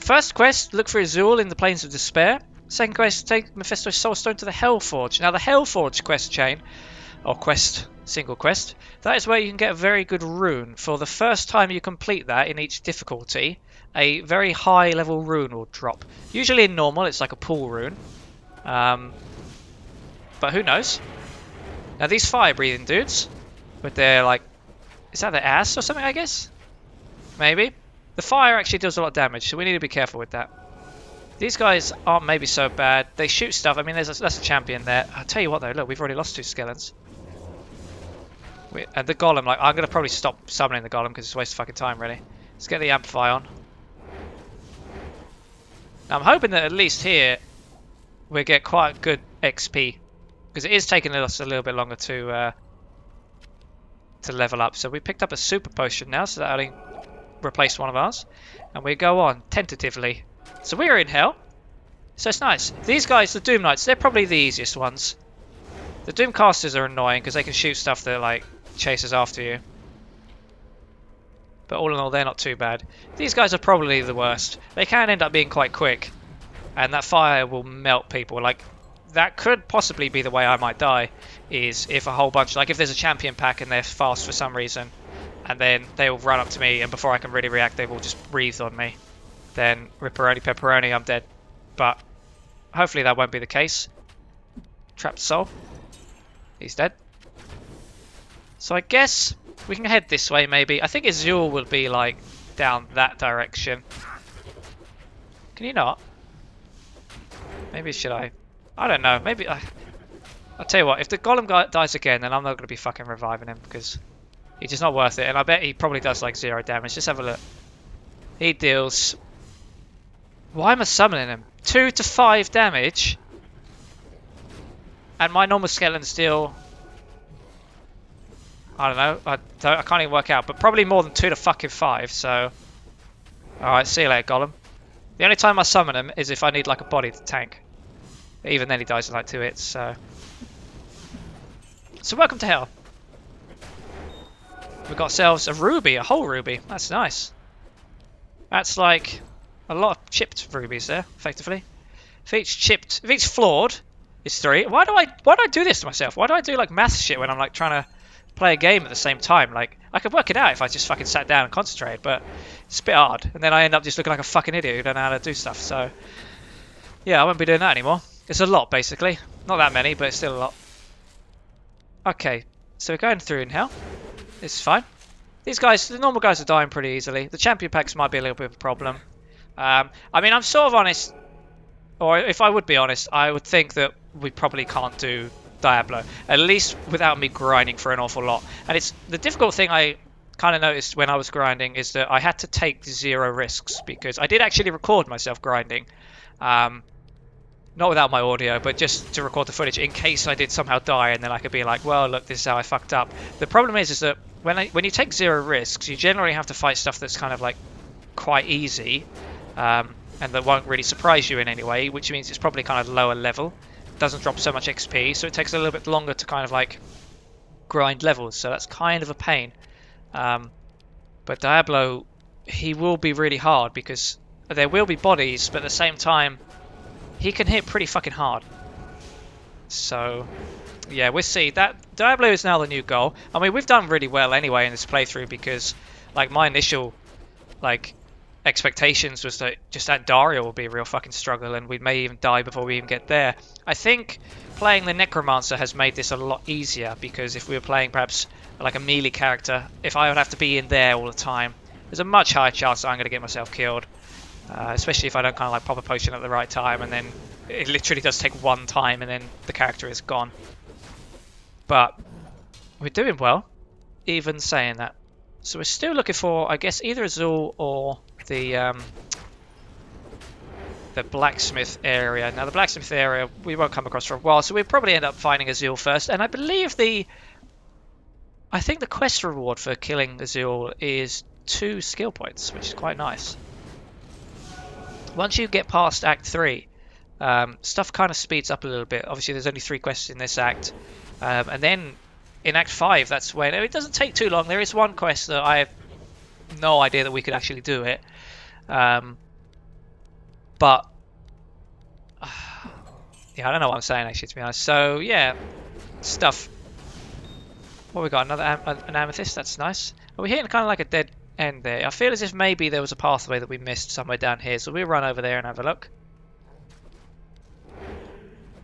First quest, look for Azul in the Plains of Despair. Second quest, take Mephisto's Soul Stone to the Hellforge. Now the Hellforge quest chain, or quest, single quest, that is where you can get a very good rune. For the first time you complete that in each difficulty, a very high level rune will drop. Usually in normal it's like a pool rune. But who knows? Now these fire breathing dudes, with their like, is that their ass or something I guess? Maybe. The fire actually does a lot of damage, so we need to be careful with that. These guys aren't maybe so bad. They shoot stuff. I mean, that's a champion there. I'll tell you what though, look, we've already lost 2 skeletons. And the golem, like, I'm going to probably stop summoning the golem because it's a waste of fucking time, really. Let's get the amplify on. Now, I'm hoping that at least here we get quite good XP, because it is taking us a little bit longer to level up. So we picked up a super potion now, so that only replaced one of ours. And we go on, tentatively. So we're in hell. So it's nice. These guys, the Doom Knights, they're probably the easiest ones. The Doom Casters are annoying because they can shoot stuff that like chases after you. But all in all, they're not too bad. These guys are probably the worst. They can end up being quite quick. And that fire will melt people. Like, that could possibly be the way I might die. Is if a whole bunch, like if there's a champion pack and they're fast for some reason. And then they will run up to me and before I can really react, they will just breathe on me. Then ripperoni pepperoni, I'm dead. But hopefully that won't be the case. Trapped soul. He's dead. So I guess we can head this way maybe. I think Azul will be like down that direction. Can you not? Maybe should I? I don't know. Maybe I'll tell you what. If the golem guy dies again, then I'm not going to be fucking reviving him because he's just not worth it. And I bet he probably does like 0 damage. Just have a look. He deals. Why am I summoning him? 2 to 5 damage. And my normal skeletons deal, I don't know, I can't even work out, but probably more than 2 to fucking 5, so. Alright, see you later, Golem. The only time I summon him is if I need like a body to tank. Even then he dies in like 2 hits, so. So welcome to hell. We've got ourselves a ruby, a whole ruby. That's nice. That's like a lot of chipped rubies there, effectively. If each flawed, it's 3. Why do I do this to myself? Why do I do like math shit when I'm like trying to play a game at the same time? Like I could work it out if I just fucking sat down and concentrated, but it's a bit hard. And then I end up just looking like a fucking idiot who don't know how to do stuff. So yeah, I won't be doing that anymore. It's a lot basically. Not that many, but it's still a lot. Okay, so we're going through in hell. It's fine. These guys, the normal guys are dying pretty easily. The champion packs might be a little bit of a problem. I mean, I'm sort of honest, or if I would be honest, I would think that we probably can't do Diablo, at least without me grinding for an awful lot. And it's the difficult thing I kind of noticed when I was grinding is that I had to take 0 risks, because I did actually record myself grinding. Not without my audio, but just to record the footage in case I did somehow die, and then I could be like, well, look, this is how I fucked up. The problem is that when you take 0 risks, you generally have to fight stuff that's kind of like quite easy, and that won't really surprise you in any way, which means it's probably kind of lower level. It doesn't drop so much XP, so it takes a little bit longer to kind of like grind levels, so that's kind of a pain. But Diablo, he will be really hard because there will be bodies, but at the same time, he can hit pretty fucking hard. So yeah, we'll see. That Diablo is now the new goal. I mean, we've done really well anyway in this playthrough because like my initial like expectations was that just Daria will be a real fucking struggle and we may even die before we even get there. I think playing the Necromancer has made this a lot easier, because if we were playing perhaps like a melee character, if I would have to be in there all the time, there's a much higher chance that I'm going to get myself killed. Especially if I don't kind of like pop a potion at the right time, and then it literally does take 1 time and then the character is gone. But we're doing well, even saying that. So we're still looking for, I guess, either Azul or the blacksmith area. Now the blacksmith area we won't come across for a while, so we'll probably end up finding Azul first. And I believe I think the quest reward for killing Azul is 2 skill points, which is quite nice. Once you get past Act 3, stuff kind of speeds up a little bit. Obviously, there's only 3 quests in this act. And then in Act 5, that's when... It doesn't take too long. There is one quest that I have no idea that we could actually do it. But yeah, I don't know what I'm saying actually, to be honest. So yeah, stuff. What we got? Another an amethyst. That's nice. Are we hitting kind of like a dead end there? I feel as if maybe there was a pathway that we missed somewhere down here, so we'll run over there and have a look.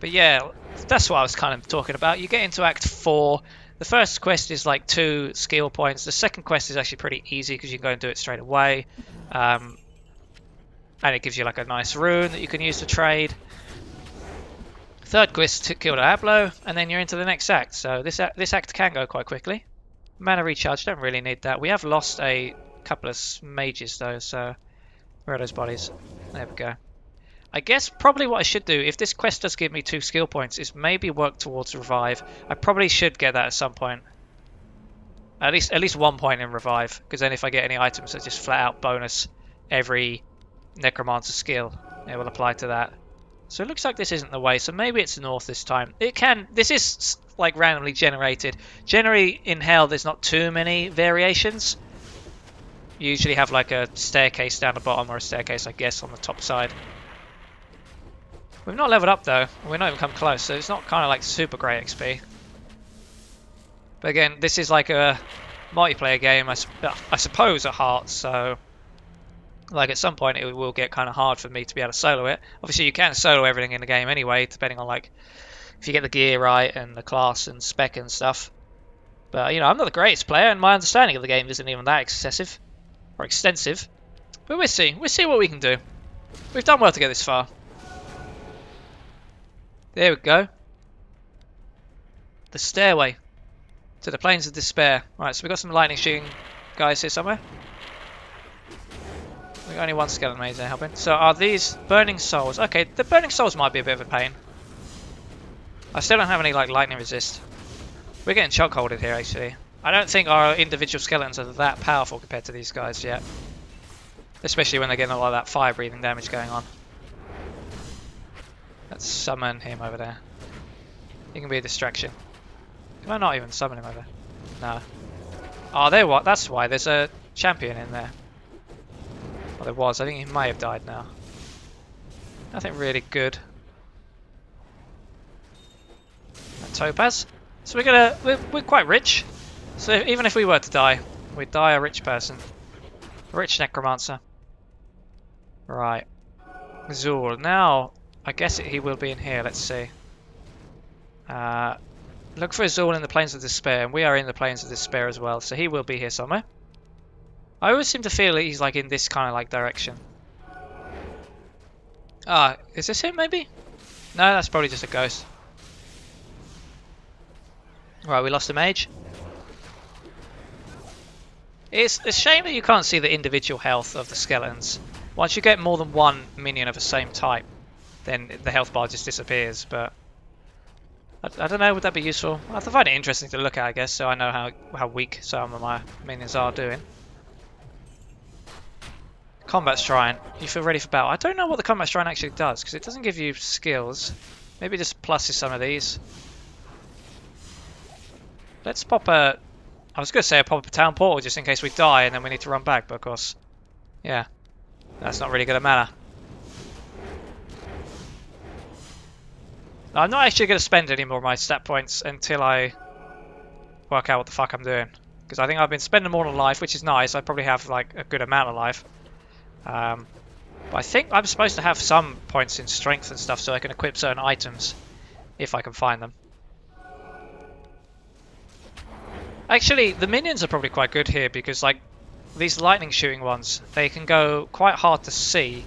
But yeah, that's what I was kind of talking about. You get into Act 4. The first quest is like 2 skill points. The second quest is actually pretty easy because you can go and do it straight away. And it gives you like a nice rune that you can use to trade. Third quest to kill Diablo, and then you're into the next act. So this act can go quite quickly. Mana recharge, don't really need that. We have lost a couple of mages though, so where are those bodies? There we go. I guess probably what I should do, if this quest does give me 2 skill points, is maybe work towards revive. I probably should get that at some point. At least 1 point in revive, because then if I get any items that just flat out bonus every necromancer skill, it will apply to that. So it looks like this isn't the way, so maybe it's north this time. This is like randomly generated. Generally in Hell there's not too many variations. You usually have like a staircase down the bottom or a staircase I guess on the top side. We've not leveled up though, we've not even come close, so it's not kind of like super great XP. But again, this is like a multiplayer game I suppose at heart, so like at some point it will get kind of hard for me to be able to solo it. Obviously you can solo everything in the game anyway, depending on like if you get the gear right and the class and spec and stuff. But you know, I'm not the greatest player and my understanding of the game isn't even that excessive or extensive. But we'll see what we can do. We've done well to get this far. There we go. The stairway to the Plains of Despair. Right, so we've got some lightning shooting guys here somewhere. We've got only 1 skeleton mage there helping. So are these burning souls? Okay, the burning souls might be a bit of a pain. I still don't have any like lightning resist. We're getting chokeholded here actually. I don't think our individual skeletons are that powerful compared to these guys yet. Especially when they're getting a lot of that fire breathing damage going on. Let's summon him over there. He can be a distraction. Can I not even summon him over? No. Oh, there what? That's why there's a champion in there. Well, there was. I think he may have died now. Nothing really good. A topaz. So we're quite rich. So even if we were to die, we'd die a rich person. A rich necromancer. Right. Zul. Now, I guess he will be in here. Let's see. Look for Zul in the Plains of Despair, and we are in the Plains of Despair as well, so he will be here somewhere. I always seem to feel he's like in this kind of like direction. Ah, is this him maybe? No, that's probably just a ghost. Right, we lost a mage. It's a shame that you can't see the individual health of the skeletons. Once you get more than 1 minion of the same type, then the health bar just disappears, but I don't know, would that be useful? I find it interesting to look at, I guess, so I know how weak some of my minions are doing. Combat Shrine. You feel ready for battle. I don't know what the Combat Shrine actually does, because it doesn't give you skills. Maybe it just pluses some of these. Let's pop a... I was going to say pop a town portal just in case we die and then we need to run back, but of course... Yeah. That's not really good at mana. I'm not actually going to spend any more of my stat points until I work out what the fuck I'm doing. Because I think I've been spending more on life, which is nice. I probably have like a good amount of life. But I think I'm supposed to have some points in strength and stuff so I can equip certain items. If I can find them. Actually, the minions are probably quite good here because like these lightning shooting ones, they can go quite hard to see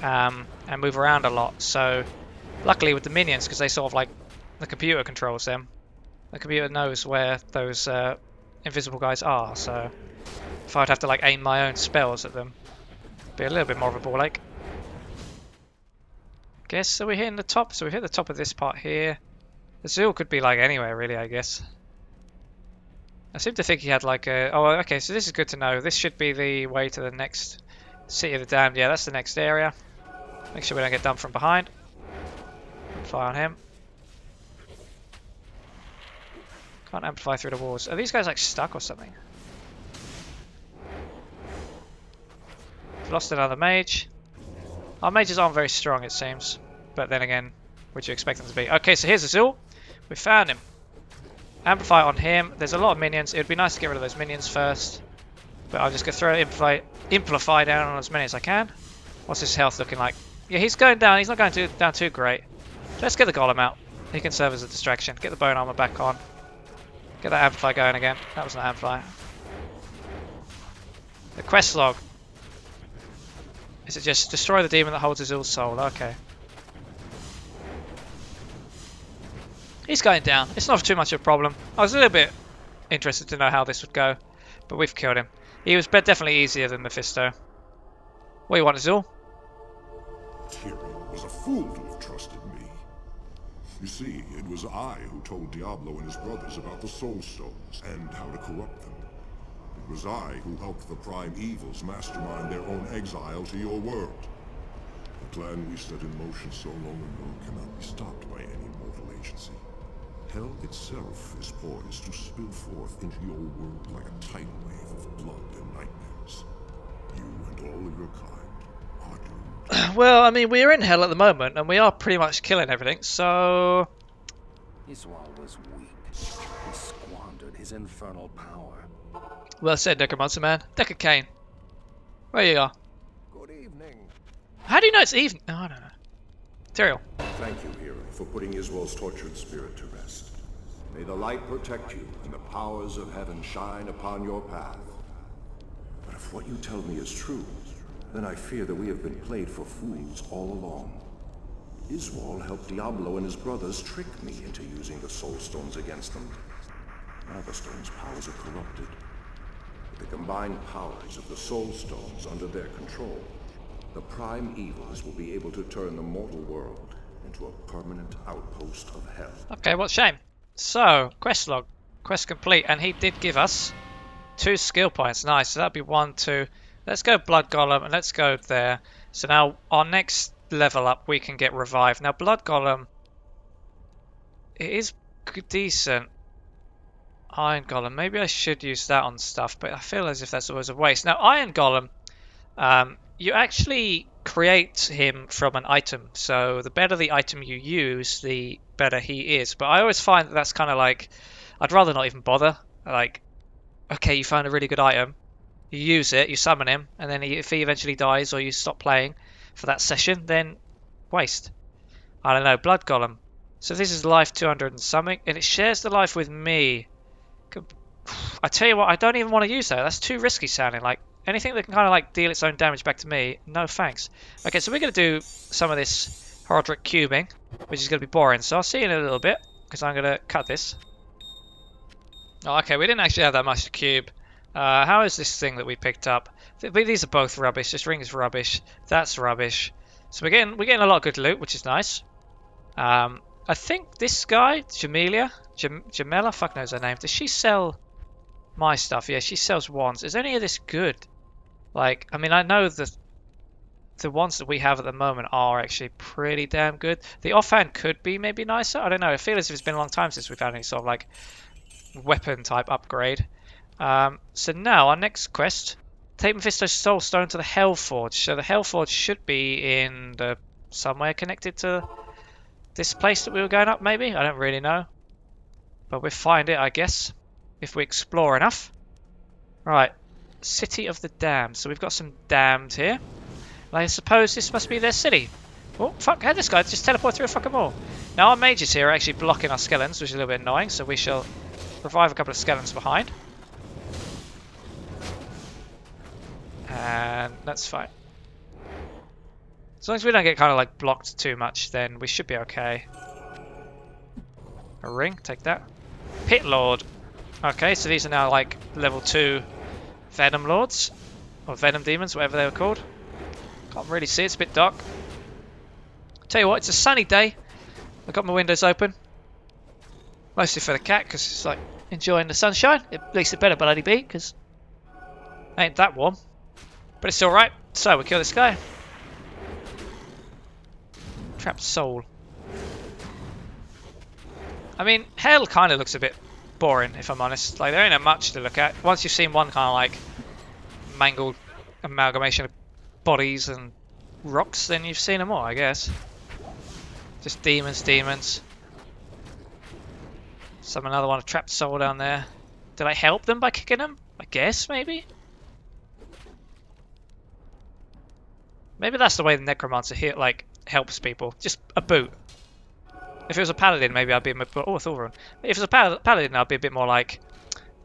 and move around a lot. So luckily with the minions, because they sort of like, the computer controls them. The computer knows where those invisible guys are, so if I'd have to like aim my own spells at them, it'd be a little bit more of a ball ache. Guess, so we're hitting the top, so we hit the top of this part here. The Zul could be like anywhere really, I guess. I seem to think he had like a... Oh, okay, so this is good to know. This should be the way to the next City of the Damned. Yeah, that's the next area. Make sure we don't get done from behind. Fire on him. Can't amplify through the walls. Are these guys like stuck or something? We've lost another mage. Our mages aren't very strong, it seems. But then again, would you expect them to be? Okay, so here's Azul. We found him. Amplify on him. There's a lot of minions. It would be nice to get rid of those minions first. But I'm just going to throw Amplify down on as many as I can. What's his health looking like? Yeah, he's going down. He's not going down too great. Let's get the Golem out. He can serve as a distraction. Get the Bone Armor back on. Get that Amplify going again. That was an Amplify. The quest log. Is it just destroy the demon that holds Azul's soul? Okay. He's going down. It's not too much of a problem. I was a little bit interested to know how this would go, but we've killed him. He was definitely easier than Mephisto. What do you want, Azul? Tyrion was a fool to have trusted me. You see, it was I who told Diablo and his brothers about the Soul Stones and how to corrupt them. It was I who helped the Prime Evils mastermind their own exile to your world. The plan we set in motion so long ago cannot be stopped by any mortal agency. Hell itself is poised to spill forth into your world like a tidal wave of blood and nightmares. You and all of your kind are doomed. Well, I mean, we're in hell at the moment, and we are pretty much killing everything, so... Iswal was weak. He squandered his infernal power. Well said, Necromancer Man. Decker Kane. Where you are? Good evening. How do you know it's evening? Oh, I don't know. Tyrael. Thank you, hero, for putting Iswal's tortured spirit to rest. May the light protect you and the powers of heaven shine upon your path. But if what you tell me is true, then I fear that we have been played for fools all along. Iswal helped Diablo and his brothers trick me into using the Soul Stones against them. Now the Stones' powers are corrupted. With the combined powers of the Soul Stones under their control, the Prime Evils will be able to turn the mortal world into a permanent outpost of hell. Okay, what a shame. So, quest log. Quest complete. And he did give us 2 skill points. Nice. So that'd be 1, 2. Let's go Blood Golem and let's go there. So now our next level up we can get revived. Now Blood Golem, it is decent. Iron Golem. Maybe I should use that on stuff, but I feel as if that's always a waste. Now Iron Golem, you actually create him from an item, so the better the item you use, the better he is. But I always find that that's kind of like, I'd rather not even bother. Like, okay, you found a really good item, you use it, you summon him, and then if he eventually dies or you stop playing for that session, then waste. I don't know, Blood Golem. So this is life 200 and something, and it shares the life with me. I tell you what, I don't even want to use that. That's too risky sounding. Like, anything that can kind of like deal its own damage back to me, no thanks. Okay, so we're going to do some of this Horadric cubing, which is going to be boring. So I'll see you in a little bit, because I'm going to cut this. Oh, okay, we didn't actually have that much to cube. How is this thing that we picked up? These are both rubbish. This ring is rubbish. That's rubbish. So we're getting a lot of good loot, which is nice. I think this guy, Jamela, fuck knows her name. Does she sell my stuff? Yeah, she sells wands. Is any of this good? Like, I mean, I know that the ones that we have at the moment are actually pretty damn good. The offhand could be maybe nicer. I don't know. I feel as if it's been a long time since we've had any sort of like weapon type upgrade. So now our next quest, take Mephisto's Soul Stone to the Hellforge. So the Hellforge should be in the somewhere connected to this place that we were going up, maybe? I don't really know. But we'll find it, I guess, if we explore enough. Right, City of the Damned. So we've got some damned here. I suppose this must be their city. Oh, fuck, how this guy just teleport through a fucking wall. Now our mages here are actually blocking our skeletons, which is a little bit annoying, so we shall revive a couple of skeletons behind. And that's fine. As long as we don't get kind of like blocked too much, then we should be okay. A ring, take that. Pit Lord. Okay, so these are now like level 2 Venom Lords. Or Venom Demons, whatever they were called. Can't really see, it's a bit dark. Tell you what, it's a sunny day. I've got my windows open. Mostly for the cat, because it's like enjoying the sunshine. At least it better bloody be, because it ain't that warm. But it's alright. So, we kill this guy. Trapped soul. I mean, hell kind of looks a bit boring, if I'm honest. Like, there ain't much to look at. Once you've seen one kind of like mangled amalgamation of bodies and rocks, then you've seen them all, I guess. Just demons, demons. Another one, a trapped soul down there. Did I help them by kicking them? I guess, maybe? Maybe that's the way the Necromancer here, like, helps people. Just a boot. If it was a paladin, maybe I'd be a bit more... Oh, a Thorun. If it was a paladin, I'd be a bit more like...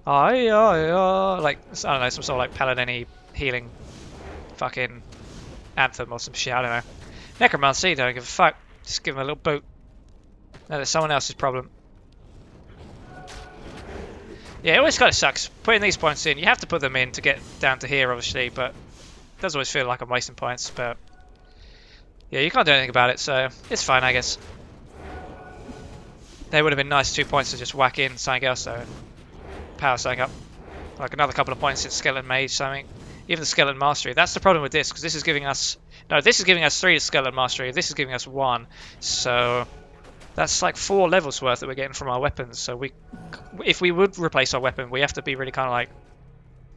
like, I don't know, some sort of like paladin-y healing fucking anthem or some shit, I don't know. Necromancer, don't give a fuck. Just give him a little boot. No, that's someone else's problem. Yeah, it always kind of sucks. Putting these points in, you have to put them in to get down to here, obviously, but it does always feel like I'm wasting points, but yeah, you can't do anything about it, so it's fine, I guess. They would have been nice 2 points to just whack in something else, though. Power something up. Like another couple of points in Skeleton Mage, something. Even the Skeleton Mastery. That's the problem with this, because this is giving us... No, this is giving us 3 to Skeleton Mastery. This is giving us 1. So that's like 4 levels worth that we're getting from our weapons. So if we would replace our weapon, we have to be really kind of like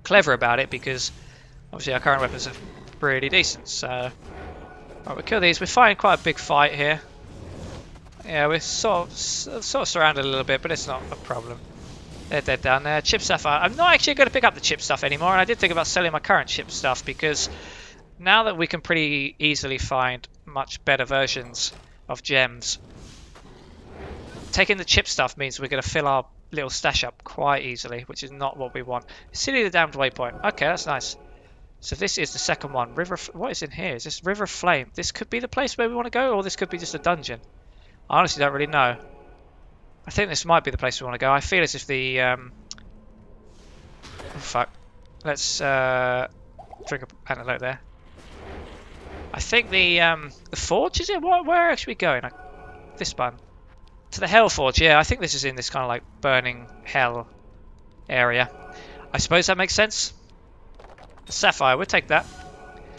clever about it, because obviously our current weapons are pretty decent. So right, we'll kill these. We're fighting quite a big fight here. Yeah, we're sort of surrounded a little bit, but it's not a problem. They're dead down there. Chip Sapphire. I'm not actually going to pick up the chip stuff anymore, and I did think about selling my current chip stuff, because now that we can pretty easily find much better versions of gems, taking the chip stuff means we're going to fill our little stash up quite easily, which is not what we want. City of the Damned Waypoint. Okay, that's nice. So this is the second one. What is in here? Is this River of Flame? This could be the place where we want to go, or this could be just a dungeon. I honestly don't really know. I think this might be the place we want to go. I feel as if the... Oh, fuck. Let's drink a antelope there. I think the forge, is it? Where are we going? This one. To the Hell Forge, yeah. I think this is in this kind of like burning hell area. I suppose that makes sense. Sapphire, we'll take that.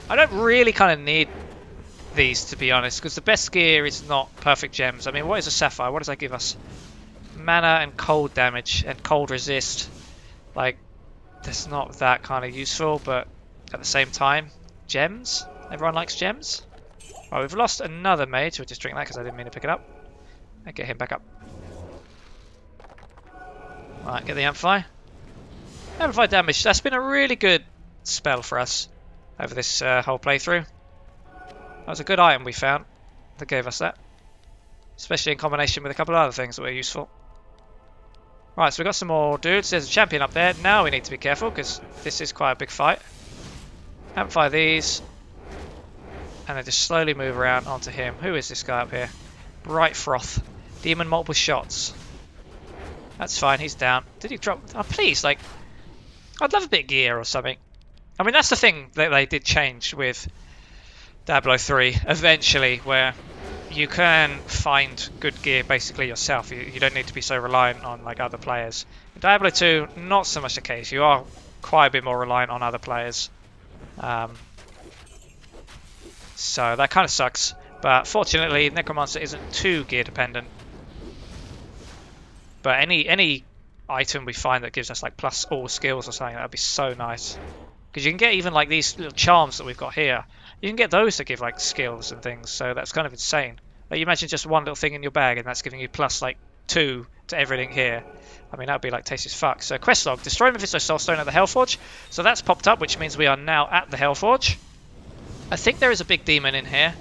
I don't really kind of need these, to be honest, because the best gear is not perfect gems. I mean, what is a Sapphire? What does that give us? Mana and cold damage and cold resist. Like, that's not that kind of useful, but at the same time, gems. Everyone likes gems. Right, we've lost another mage. We'll just drink that because I didn't mean to pick it up. And get him back up. Alright, get the Amplify. Amplify damage. That's been a really good spell for us over this whole playthrough. That was a good item we found that gave us that. Especially in combination with a couple of other things that were useful. Right, so we've got some more dudes. There's a champion up there. Now we need to be careful, because this is quite a big fight. Amplify these. And then just slowly move around onto him. Who is this guy up here? Bright Froth. Demon multiple shots. That's fine, he's down. Did he drop... Oh, please, like... I'd love a bit of gear or something. I mean, that's the thing that they did change with Diablo 3, eventually, where you can find good gear basically yourself. You don't need to be so reliant on like other players. In Diablo 2, not so much the case. You are quite a bit more reliant on other players. So that kind of sucks. But fortunately, Necromancer isn't too gear dependent. But any item we find that gives us like plus all skills or something, that would be so nice. Because you can get even like these little charms that we've got here. You can get those that give like skills and things, so that's kind of insane. Like you imagine just one little thing in your bag and that's giving you plus like 2 to everything here. I mean, that would be like tasty as fuck. So quest log, destroy Mephisto Soulstone at the Hellforge. So that's popped up, which means we are now at the Hellforge. I think there is a big demon in here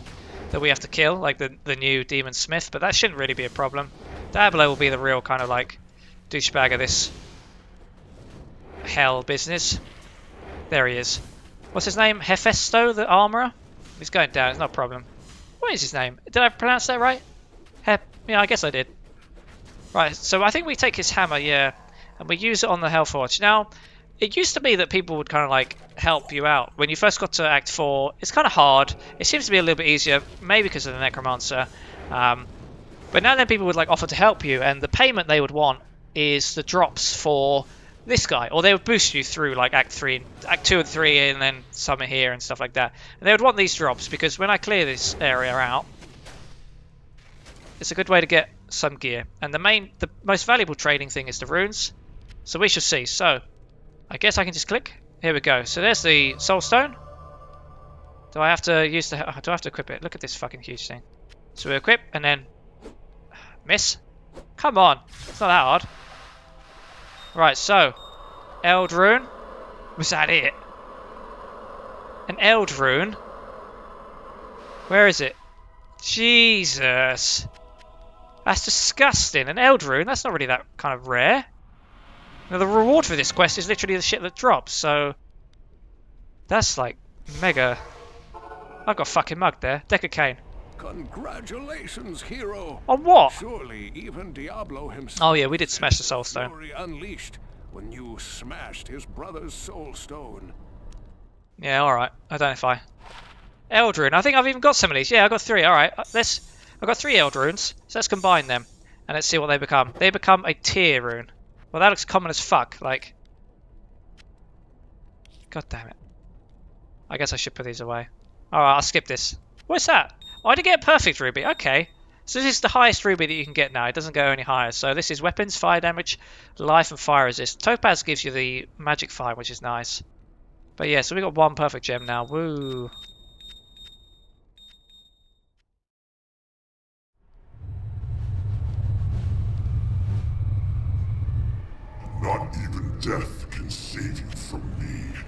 that we have to kill, like the new Demon Smith, but that shouldn't really be a problem. Diablo will be the real kind of like douchebag of this hell business. There he is. What's his name? Hephaesto, the armorer? He's going down, it's not a problem. What is his name? Did I pronounce that right? Yeah, I guess I did. Right, so I think we take his hammer, yeah, and we use it on the Hellforge. Now, it used to be that people would kind of like help you out. When you first got to Act 4, it's kind of hard. It seems to be a little bit easier, maybe because of the Necromancer. But now then people would like offer to help you, and the payment they would want is the drops for this guy, or they would boost you through like Act 2 and 3, and then some here and stuff like that. And they would want these drops because when I clear this area out, it's a good way to get some gear. And the most valuable trading thing is the runes. So we shall see. So I guess I can just click. Here we go. So there's the Soul Stone. Do I have to use the... do I have to equip it? Look at this fucking huge thing. So we equip and then... miss? Come on. It's not that hard. Right, so... Eld Rune. Was that it? An Eld Rune? Where is it? Jesus. That's disgusting. An Eld Rune? That's not really that kind of rare. Now, the reward for this quest is literally the shit that drops, so... That's like mega... I got fucking mugged there. Deck of Cain. Congratulations, hero. On what? Surely even Diablo himself. Oh yeah, we did smash the Soul Stone. Glory unleashed when you smashed his brother's Soul Stone. Yeah, alright. Identify. Eld Rune. I think I've even got some of these. Yeah, I got 3. Alright. I've got 3 Eld Runes. So let's combine them. And let's see what they become. They become a Tear Rune. Well, that looks common as fuck. Like... God damn it. I guess I should put these away. Alright, I'll skip this. What's that? Oh, I did get a perfect ruby. Okay. So this is the highest ruby that you can get now. It doesn't go any higher. So this is weapons, fire damage, life, and fire resist. Topaz gives you the magic fire, which is nice. But yeah, so we got 1 perfect gem now. Woo. Not even death can save you from me.